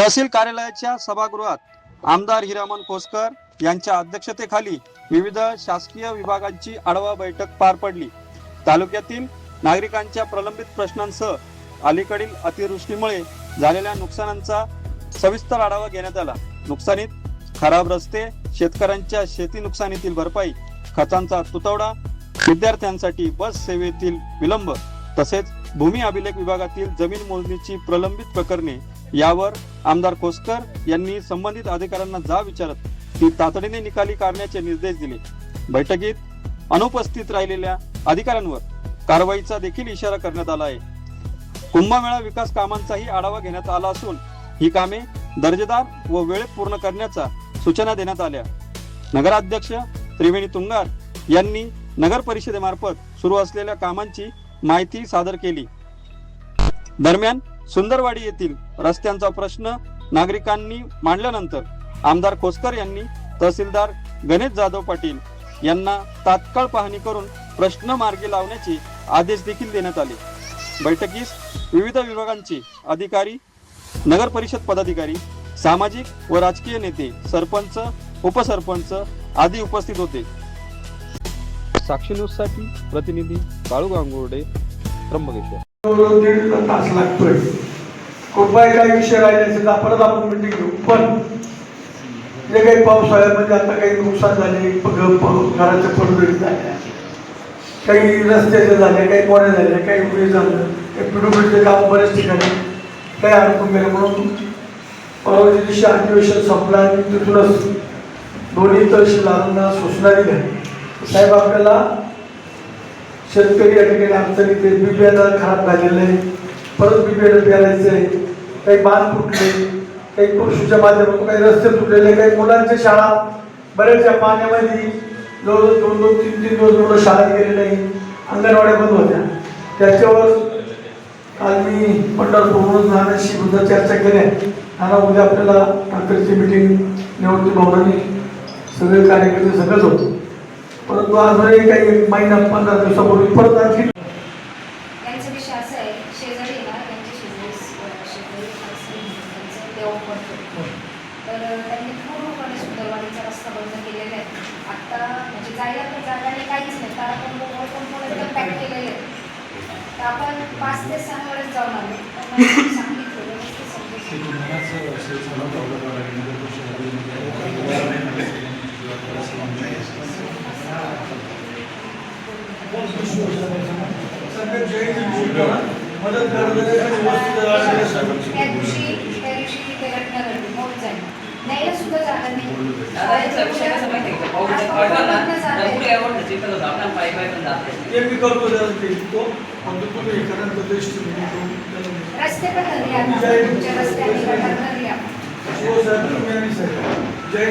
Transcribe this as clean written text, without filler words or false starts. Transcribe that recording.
तहसील कार्यालयाच्या सभागृहात आमदार हिरामन कोसकर यांच्या अध्यक्षतेखाली विविध शासकीय विभागांची आढावा बैठक पार पडली। तालुक्यातील नागरिकांच्या प्रलंबित प्रश्नांसह अलीकडील अतिवृष्टीमुळे झालेल्या नुकसानांचा सविस्तर आढावा घेण्यात आला। नुकसानीत खराब रस्ते, शेतकऱ्यांच्या शेती नुकसानीतील भरपाई, खतांचा तुटवडा, विद्यार्थ्यांसाठी बस सेवेतील विलंब तसेच भूमी अभिलेख विभागातील जमीन मोजणीची प्रलंबित प्रकरणे यावर आमदार कोसकर यांनी संबंधित अधिकाऱ्यांना जाब विचारत ती तातडीने निकाली काढण्याचे निर्देश दिले। बैठकीत अनुपस्थित राहिलेल्या अधिकाऱ्यांवर कारवाईचा देखील इशारा करण्यात आला आहे। कुंभमेळा विकास कामांचाही आढावा घेण्यात आला असून ही कामे दर्जेदार व वेळेत पूर्ण करण्याचा सूचना देण्यात आल्या। नगराध्यक्ष त्रिवेणी तुंगार यांनी नगर परिषदेमार्फत सुरू असलेल्या कामांची माहिती सादर केली। दरम्यान सुंदरवाडी येथील रस्त्यांचा प्रश्न नागरिकांनी मांडल्यानंतर आमदार कोसकर यांनी तहसीलदार गणेश जाधव पाटील यांना तात्काळ पाहणी करून प्रश्न मार्गी लावण्याचे आदेश देखील देण्यात आले। बैठकीस विविध विभागांचे अधिकारी, नगर परिषद पदाधिकारी, सामाजिक व राजकीय नेते, सरपंच, उपसरपंच आदी उपस्थित होते। साक्षी न्यूज साठी प्रतिनिधी काळू गांगुर्डे, त्र्यंबकेश्वर। 1.5 तास लागतोय। कुठलाही काही विषय राहिले तर परत आपण मीटिंग घेऊ। पण जे काही पावसाळ्यामध्ये आता काही नुकसान झाले, घराच्या पडझडी झाल्या, काही रस्त्याचे झाले, काही कोण्या झाल्या, काही उभे झालं, काही पिढोपिढीचे काम बरेच ठिकाणी काही अडकून गेले। म्हणून परवाच्या दिवशी अधिवेशन संपलं आणि तिथूनच दोन्ही तहसीलदारांना सूचना दिल्या, साहेब आपल्याला शेतकरी या ठिकाणी अडचणीत आहे, बिबियाला खराब झालेलं आहे, परत बिबियाला पेरायचं आहे, काही बांध तुटले, काही कृषीच्या माध्यमातून काही रस्ते तुटलेले, काही मुलांच्या शाळा बऱ्याचशा पाण्यामध्ये जवळजवळ 2-3 दिवस शाळा गेले नाही, अंगणवाड्या बंद होत्या। त्याच्यावर काल मी पंढरपूरवरून नानाशी सुद्धा चर्चा केल्या। नाना उद्या आपल्याला तातडीची मीटिंग निवृत्ती भवनाने सगळे कार्यकर्ते सगळंच होतो, परंतु अजूनही काही महिना 15 दिवसापूर्वी परत आणखी यांचा विषय असा आहे, शेजारी ना त्यांचे शेजारी देव पडतो, तर त्यांनी पूर्णपणे सुंदरवाडीचा रस्ता बंद केलेला आहे। आता म्हणजे जायला तर जागा नाही, काहीच नाही, कारण आपण लोक एकदम पॅक केलेले आहे। तर आपण 5 ते 6 वेळेस जाऊन आलो, सांगितलं मदत त्या दिवशी ते घटना घडली, मौत झाली, न्यायला सुद्धा जागा नाही। रस्ते पण धरले तुमच्या रस्त्याने धरले जय